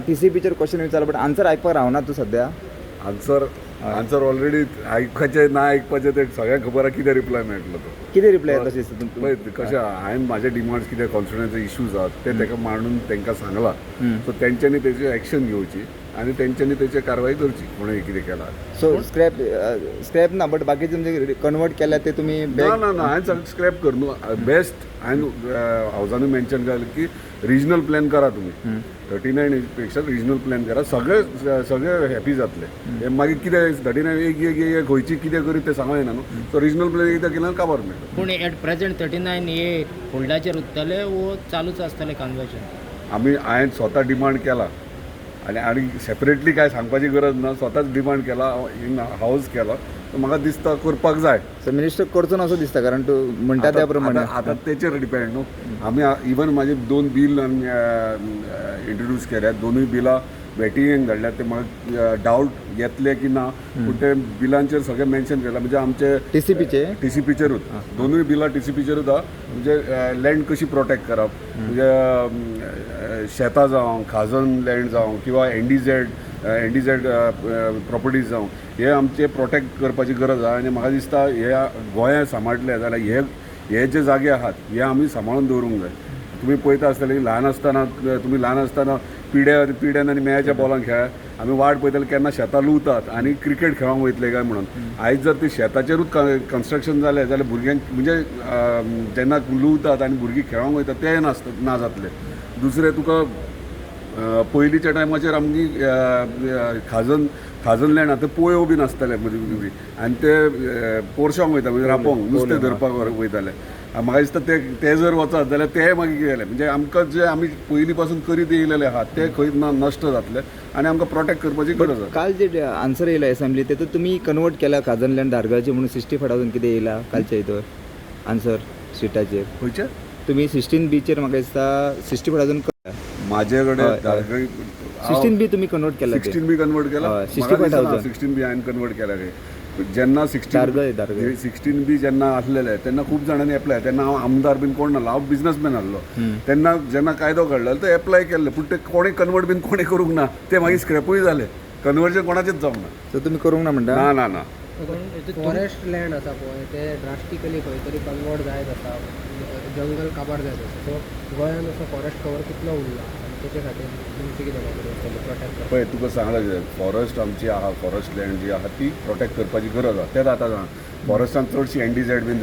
TCPचेर question विचारला but answer आयकपाक रावना तूं सध्या. आन्सर ऑलरेडी आयकपाचे ना आयकपाचे ते सगळ्यांक खबर आहा कितें रिप्लाय मेळटलो तो. कितें रिप्लाय तशें दिसता पळय कशें हांवें म्हाजे डिमांड्स कितें कॉन्स्टिट्युएन्सी इश्यूज आहात ते ताका मांडून तांकां सांगला. सो तेंच्यांनी तेची एक्शन घेवची आनी तेंच्यांनी तेचेर कारवाय करची कोणें कितें केलां. सो स्क्रॅप ना बट बाकीचे म्हणजे कन्वर्ट केल्या ते तुमी ना ना ना हांवें सांग स्क्रॅप कर न्हू बेस्ट हांवें हावजानूय मेन्शन केलें की रिजनल प्लॅन करा तुमी 39 पेक्षा रिजनल प्लॅन करा सगळे हॅपी जातले. हे मागीर कितें 39 एक खंयची कितें करीत तें सांगूं येना न्हू. सो रिजनल प्लॅन एकदां केल्यार काबार मेळटा. पूण एट प्रेझेंट 39A होल्डाचेर उरतले वो चालूच आसतलें कन्वर्जन. हांवें स्वता डिमांड केला आनी सेपरेटली काय सांगपाची गरज ना. स्वताच डिमांड केला इन हावज केला. म्हाका दिसता करपाक जाय. सो मिनिस्टर करचो ना असो दिसता कारण तूं म्हणटा त्या प्रमाणे आतां तेचेर डिपेंड न्हू. आमी इवन म्हाजे 2 बिल इंट्रोड्यूस केल्यात. दोनूय बिलां वेटिंगेन धाडल्यात. ते म्हाका डावट येतले की ना पूण ते बिलांचेर सगळें मेन्शन केलां. म्हणजे आमचे TCPचेरूच दोनूय बिलां TCPचेरूच आहा. म्हणजे लँड कशी प्रोटेक्ट करप म्हणजे शेतां जावं खाजन लँड जावं किंवा NDZ प्रॉपर्टीज जावं हे आमचे प्रोटेक्ट करपाची गरज आहा. आनी म्हाका दिसता हे गोंया सांबाळटले जाल्यार हे जे जागे आहात हे आमी सांबाळून दवरूंक जाय. तुमी पळयता आसतले तुमी ल्हान आसतना पिड्यान आनी मेळ्याच्या बॉलान खेळ आमी वाट पळयताले केन्ना शेतां लुवतात आनी क्रिकेट खेळोंक वयतले काय म्हणून. आयज जर ते शेताचेरूच कन्स्ट्रक्शन जालें जाल्यार भुरग्यांक म्हणजे जेन्ना लुवतात आनी भुरगीं खेळोंक वयतात ते ना जातले. दुसरें तुका पयलींच्या टायमाचेर आमची खाजन लँड आतां पोयो बीन आसताले मदीं आनी ते पोरशांक वयता म्हणजे रापोंक नुस्तें धरपाक वयताले. म्हाका दिसता ते जर वचत जाल्यार ते मागीर गेले म्हणजे आमकां जे आमी पयलीं पासून करीत येयलेले आहात ते खंय नश्ट जातले आनी आमकां प्रोटेक्ट करपाची गरज आसा. काल जे आन्सर येयला असेंब्ली तेतूंत तुमी कन्वर्ट केला खाजन लँड धारगळची म्हणून 65,000 कितें येयला कालच्या हितूर आन्सर सिटाचेर खंयचे तुमी 16B म्हाका दिसता 60,000 म्हाजे कडेन 16B तुमी कन्वर्ट केला 16B कन्वर्ट केला 65,000 16B हांवें कन्वर्ट केला रे. जेन्ना 16B जेन्ना आसलेले तेन्ना खूब जाणांनी एप्लाय तेन्ना हांव आमदार बीन कोण नासलो हांव बिझनसमॅन आसलो. तेन्ना जेन्ना कायदो काडलो तो एप्लाय केल्लो पूण ते कोणें कन्वर्ट बीन कोणें करूंक ना. ते मागीर स्क्रॅपूय जाले. कन्वर्जन कोणाचेंच जावंक ना. सो तुमी करूंक ना म्हणटा ना ना ना फॉरेस्ट लँड आसा पळय ते ड्रास्टिकली खंय तरी कन्वर्ट जायत आसा. जंगल काबार जायत आसा. सो गोंयांत असो फॉरेस्ट कवर कितलो उरला आनी तेचे खातीर तुमची कितें प्रोटेक्ट पळय तुका सांगलां कितें फॉरेस्ट आमची आहा फॉरेस्ट लँड जी आहा ती प्रोटेक्ट करपाची गरज आहा. तेच आतां फॉरेस्टान चडशी NDZ बीन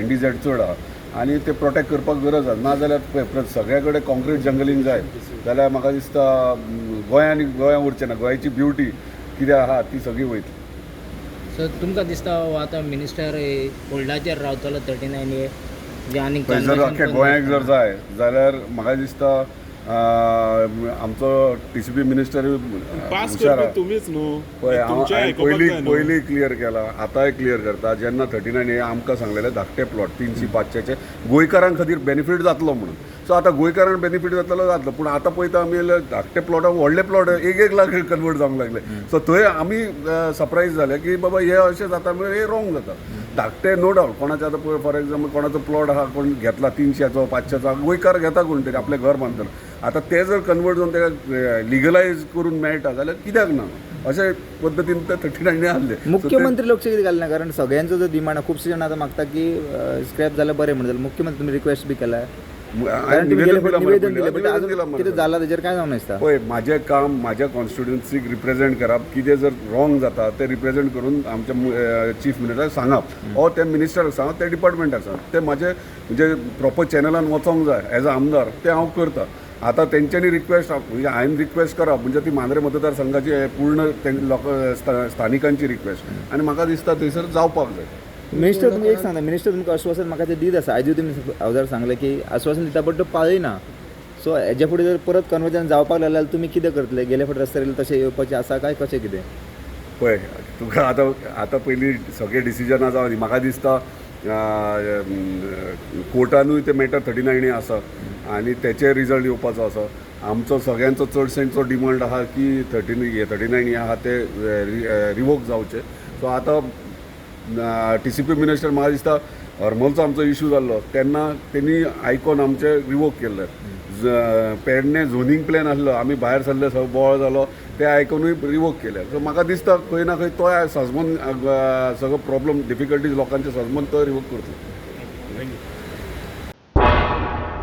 NDZ चड आहा आनी ते प्रोटेक्ट करपाक गरज आहा. नाजाल्यार सगळ्या कडेन कॉन्क्रीट जंगलींग जाय जाल्यार म्हाका दिसता गोंयां उरचें ना. गोंयची ब्युटी कितें आहा ती सगळी वयतली. सो तुमकां दिसता आतां मिनिस्टर होल्डाचेर रावतलो 39A जे आनी जर अख्ख्या गोंयाक जर जाय जाल्यार म्हाका दिसता आमचो TCP मिनिस्टर हुशार तुमीच न्हू. पळय हांव पयलीं क्लियर केला आतांय क्लियर करता. जेन्ना 39A आमकां सांगलेले धाकटे प्लॉट 300-500चे गोंयकारां खातीर बेनिफीट जातलो म्हणून. सो आतां गोंयकारांक बेनिफीट जातलो पूण आतां पळयता आमी धाकटे प्लॉटाक व्हडले प्लॉट 1-1 लाख कन्वर्ट जावंक लागले. सो थंय आमी सरप्रायज जाले की बाबा हे अशें जाता म्हणजे हे रॉंग जाता. धाकटे नो डावट कोणाचे आतां पळय फॉर एग्जाम्पल कोणाचो प्लॉट आहा कोण घेतला 300चो 500चो गोंयकार घेता कोण तरी आपलें घर बांदतना. आतां ते जर कन्वर्ट जावन ताका लिगलायज करून मेळटा जाल्यार कित्याक ना अशे पद्दतीन ते 39 आहले. मुख्यमंत्री लक्ष कितें घालना कारण सगळ्यांचो जो डिमांड खुबशे जाण आतां मागता की स्क्रॅप जाल्यार बरें म्हणून जाल्यार मुख्यमंत्री तुमी रिक्वेस्ट बी केला कितें जालां तेजेर काय जावं नासता. पळय म्हाजें काम म्हाज्या कॉन्स्टिट्युएन्सीक रिप्रेझेंट करप. कितें जर रॉंग जाता ते रिप्रेझेंट करून आमच्या चीफ मिनिस्टराक सांगप ओ ते मिनिस्टराक सांगप ते डिपार्टमेंटाक सांगप. ते म्हाजे म्हणजे प्रॉपर चॅनलान वचोंक जाय एज अ आमदार ते हांव करता. आतां तेंच्यांनी रिक्वेस्ट म्हणजे हांवें रिक्वेस्ट करप म्हणजे ती मांद्रे मतदारसंघाची पूर्ण स्थानिकांची रिक्वेस्ट आनी म्हाका दिसता थंयसर जावपाक जाय. मिनिस्टर तुमकां एक सांगता मिनिस्टर तुमकां आश्वासन म्हाका ते दीत आसा. आयजूय तुमी हांव सांगलें की आश्वासन दिता बट तो पाळयना. सो हेजे फुडें जर परत कन्वर्जन जावपाक लागल्यार तुमी कितें करतले गेले फावटी रस्त्यार येयले तशें येवपाचें आसा काय कशें कितें. पळय तुका आतां पयलीं सगळे डिसिजनां जावं न्ही. म्हाका दिसता कोर्टानूय ते मॅटर 39 आसा आनी तेचे रिजल्ट येवपाचो आसा. आमचो सगळ्यांचो चडशेंचो डिमांड आहा की 39 आहा ते रिवोक जावचे. सो आतां TCP मिनिस्टर म्हाका दिसता हरमलचो आमचो इश्यू जाल्लो तेन्ना तेणी आयकोन आमचे रिवोक केल्ले. पेडणे झोनींग प्लॅन आसलो आमी भायर सरले सगळो बोळ जालो ते आयकूनय रिवोक केले सो म्हाका दिसता खंय ना खंय तो सजमून सगळो प्रॉब्लम डिफिकल्टीज लोकांचे सजमून तो रिवोक करतलो.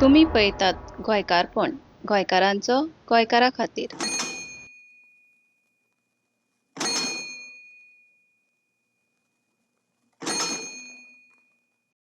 तुम्ही पळयतात गोंयकारपण गोंयकारांचो गोंयकारा खातीर.